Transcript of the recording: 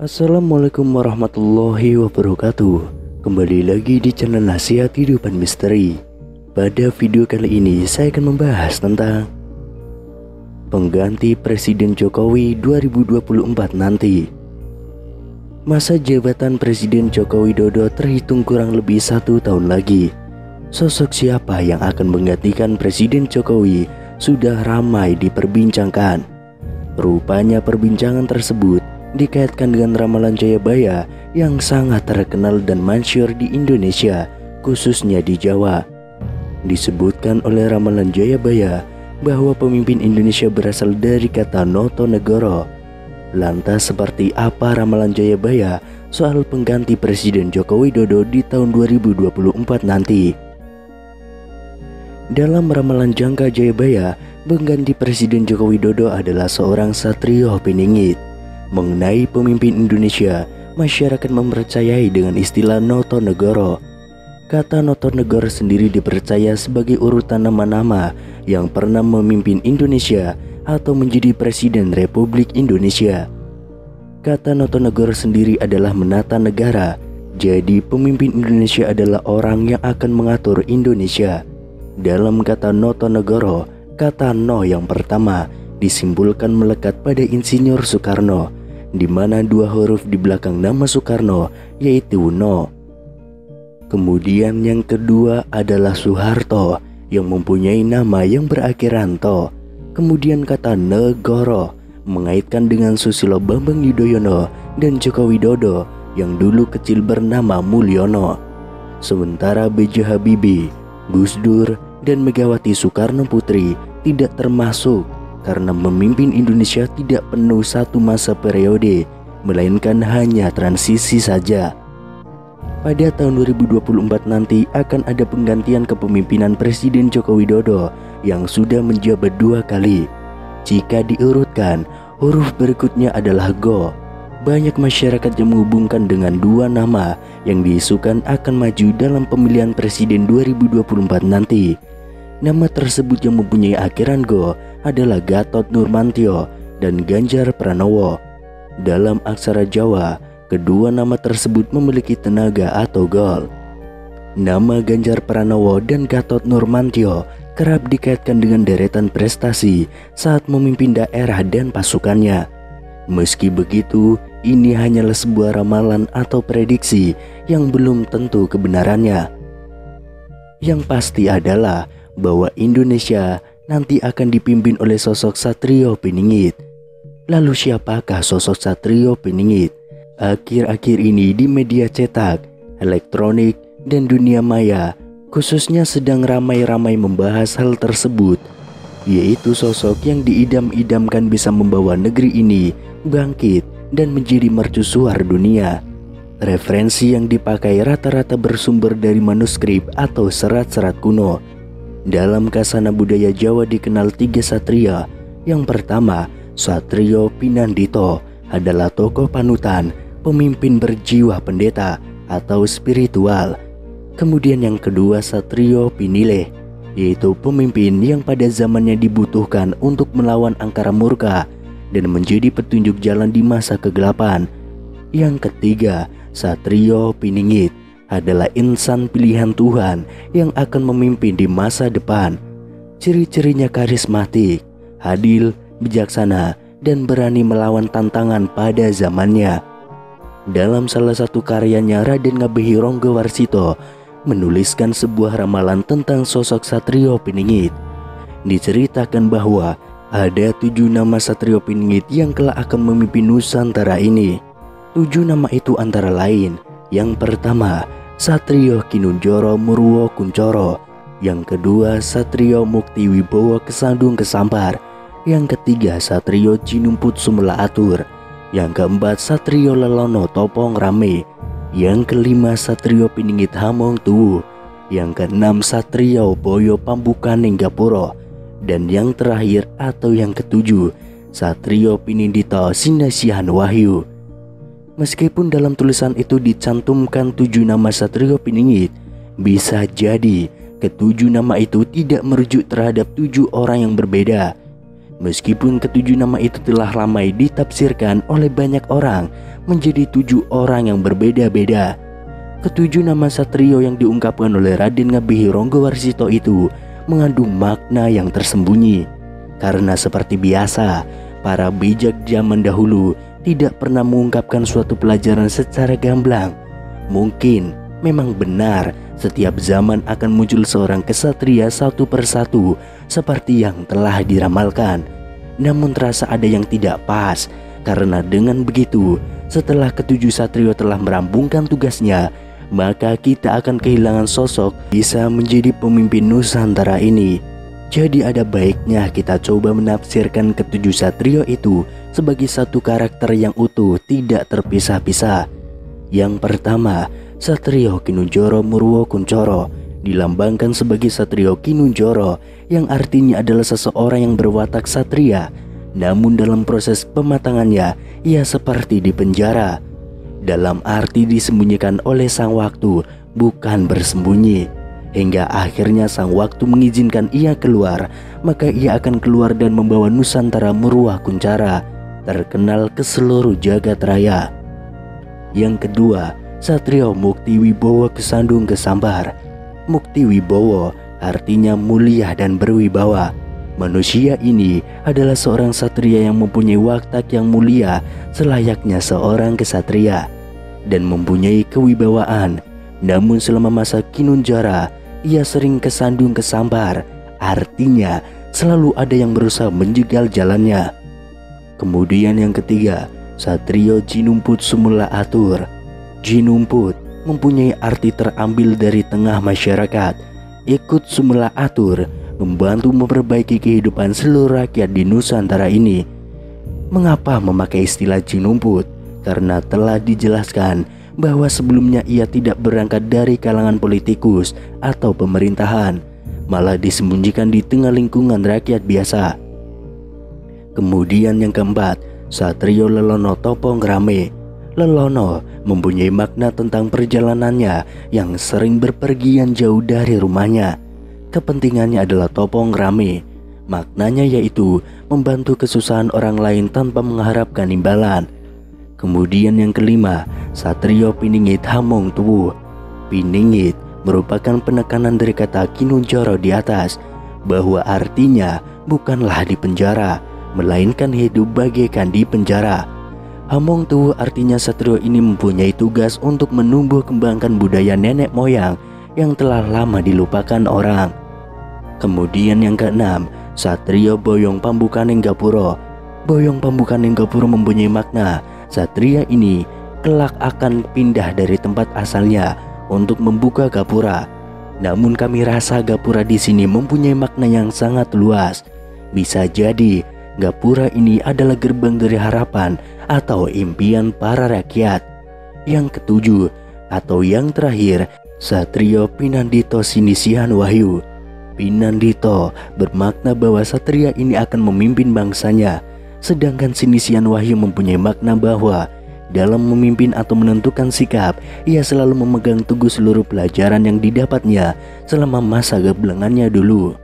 Assalamualaikum warahmatullahi wabarakatuh. Kembali lagi di channel Nasihat Kehidupan Misteri. Pada video kali ini saya akan membahas tentang pengganti Presiden Jokowi 2024 nanti. Masa jabatan Presiden Joko Widodo terhitung kurang lebih 1 tahun lagi. Sosok siapa yang akan menggantikan Presiden Jokowi sudah ramai diperbincangkan. Rupanya perbincangan tersebut dikaitkan dengan ramalan Jayabaya yang sangat terkenal dan masyhur di Indonesia, khususnya di Jawa. Disebutkan oleh ramalan Jayabaya bahwa pemimpin Indonesia berasal dari kata Noto Negoro. Lantas seperti apa ramalan Jayabaya soal pengganti Presiden Joko Widodo di tahun 2024 nanti? Dalam ramalan jangka Jayabaya, pengganti Presiden Joko Widodo adalah seorang satrio piningit. Mengenai pemimpin Indonesia, masyarakat mempercayai dengan istilah Noto Negoro. Kata Noto Negoro sendiri dipercaya sebagai urutan nama-nama yang pernah memimpin Indonesia atau menjadi Presiden Republik Indonesia. Kata Noto Negoro sendiri adalah menata negara. Jadi pemimpin Indonesia adalah orang yang akan mengatur Indonesia. Dalam kata Noto Negoro, kata No yang pertama disimpulkan melekat pada Insinyur Soekarno, di mana 2 huruf di belakang nama Soekarno yaitu No. Kemudian yang kedua adalah Soeharto yang mempunyai nama yang berakhiran To. Kemudian kata Negoro mengaitkan dengan Susilo Bambang Yudhoyono dan Joko Widodo yang dulu kecil bernama Mulyono. Sementara B.J. Habibie, Gus Dur, dan Megawati Soekarno Putri tidak termasuk karena memimpin Indonesia tidak penuh 1 masa periode, melainkan hanya transisi saja. Pada tahun 2024 nanti akan ada penggantian kepemimpinan Presiden Joko Widodo yang sudah menjabat 2 kali. Jika diurutkan, huruf berikutnya adalah Go. Banyak masyarakat yang menghubungkan dengan 2 nama yang diisukan akan maju dalam pemilihan Presiden 2024 nanti. Nama tersebut yang mempunyai akhiran Go adalah Gatot Nurmantio dan Ganjar Pranowo. Dalam aksara Jawa, kedua nama tersebut memiliki tenaga atau gol. Nama Ganjar Pranowo dan Gatot Nurmantio kerap dikaitkan dengan deretan prestasi saat memimpin daerah dan pasukannya. Meski begitu, ini hanyalah sebuah ramalan atau prediksi yang belum tentu kebenarannya. Yang pasti adalah bahwa Indonesia nanti akan dipimpin oleh sosok satrio piningit. Lalu siapakah sosok satrio piningit? Akhir-akhir ini di media cetak, elektronik, dan dunia maya khususnya sedang ramai-ramai membahas hal tersebut, yaitu sosok yang diidam-idamkan bisa membawa negeri ini bangkit dan menjadi mercusuar dunia. Referensi yang dipakai rata-rata bersumber dari manuskrip atau serat-serat kuno. Dalam kasana budaya Jawa dikenal 3 satria. Yang pertama, Satrio Pinandito adalah tokoh panutan, pemimpin berjiwa pendeta atau spiritual. Kemudian yang kedua, Satrio Pinileh, yaitu pemimpin yang pada zamannya dibutuhkan untuk melawan angkara murka dan menjadi petunjuk jalan di masa kegelapan. Yang ketiga, Satrio Piningit adalah insan pilihan Tuhan yang akan memimpin di masa depan. Ciri-cirinya karismatik, adil, bijaksana, dan berani melawan tantangan pada zamannya. Dalam salah satu karyanya, Raden Ngabehi Ronggowarsito menuliskan sebuah ramalan tentang sosok Satrio Piningit. Diceritakan bahwa ada 7 nama Satrio Piningit yang kelak akan memimpin Nusantara ini. 7 nama itu antara lain, yang pertama Satrio Kinunjoro Murwo Kuncoro, yang kedua Satrio Mukti Wibowo Kesandung Kesampar, yang ketiga Satrio Jinumput Sumela Atur, yang keempat Satrio Lelono Topong Rame, yang kelima Satrio Piningit Hamong Tuwu, yang keenam Satrio Boyo Pambukaning Gapuro, dan yang terakhir atau yang ketujuh Satrio Pinindito Sinasihan Wahyu. Meskipun dalam tulisan itu dicantumkan 7 nama Satrio Piningit, bisa jadi ke-7 nama itu tidak merujuk terhadap 7 orang yang berbeda. Meskipun ketujuh nama itu telah ramai ditafsirkan oleh banyak orang menjadi 7 orang yang berbeda-beda, ketujuh nama satrio yang diungkapkan oleh Raden Ngabehi Ronggowarsito itu mengandung makna yang tersembunyi. Karena seperti biasa, para bijak zaman dahulu tidak pernah mengungkapkan suatu pelajaran secara gamblang. Mungkin memang benar setiap zaman akan muncul seorang kesatria satu persatu seperti yang telah diramalkan. Namun terasa ada yang tidak pas, karena dengan begitu setelah ketujuh satrio telah merampungkan tugasnya, maka kita akan kehilangan sosok bisa menjadi pemimpin Nusantara ini. Jadi ada baiknya kita coba menafsirkan ketujuh satrio itu sebagai satu karakter yang utuh, tidak terpisah-pisah. Yang pertama, Satrio Kinunjoro Murwo Kuncoro dilambangkan sebagai Satrio Kinunjoro, yang artinya adalah seseorang yang berwatak satria, namun dalam proses pematangannya ia seperti dipenjara. Dalam arti disembunyikan oleh sang waktu, bukan bersembunyi. Hingga akhirnya sang waktu mengizinkan ia keluar, maka ia akan keluar dan membawa Nusantara Murwa Kuncara terkenal ke seluruh jagat raya. Yang kedua, Satrio Mukti Wibowo Kesandung Kesambar. Mukti Wibowo artinya mulia dan berwibawa. Manusia ini adalah seorang satria yang mempunyai watak yang mulia selayaknya seorang kesatria dan mempunyai kewibawaan. Namun selama masa Kinunjara, ia sering kesandung kesambar, artinya selalu ada yang berusaha menjegal jalannya. Kemudian yang ketiga, Satrio Jinumput Sumela Atur. Jinumput mempunyai arti terambil dari tengah masyarakat. Ikut Sumela Atur membantu memperbaiki kehidupan seluruh rakyat di Nusantara ini. Mengapa memakai istilah Jinumput? Karena telah dijelaskan bahwa sebelumnya ia tidak berangkat dari kalangan politikus atau pemerintahan, malah disembunyikan di tengah lingkungan rakyat biasa. Kemudian yang keempat, Satrio Lelono Topongrame. Lelono mempunyai makna tentang perjalanannya yang sering berpergian jauh dari rumahnya. Kepentingannya adalah Topongrame. Maknanya yaitu membantu kesusahan orang lain tanpa mengharapkan imbalan. Kemudian yang kelima, Satrio Piningit Hamong Tuwu. Piningit merupakan penekanan dari kata Kinunjoro di atas, bahwa artinya bukanlah di penjara, melainkan hidup bagaikan di penjara. Hamong Tuwu artinya satrio ini mempunyai tugas untuk menumbuh kembangkan budaya nenek moyang yang telah lama dilupakan orang. Kemudian yang keenam, Satrio Boyong Pambukaning Gapuro. Boyong Pambukaning Gapuro mempunyai makna satria ini kelak akan pindah dari tempat asalnya untuk membuka gapura. Namun kami rasa gapura di sini mempunyai makna yang sangat luas. Bisa jadi gapura ini adalah gerbang dari harapan atau impian para rakyat. Yang ketujuh atau yang terakhir, Satrio Pinandito Sinisihan Wahyu. Pinandito bermakna bahwa satria ini akan memimpin bangsanya. Sedangkan Sinisihan Wahyu mempunyai makna bahwa dalam memimpin atau menentukan sikap, ia selalu memegang teguh seluruh pelajaran yang didapatnya selama masa geblengannya dulu.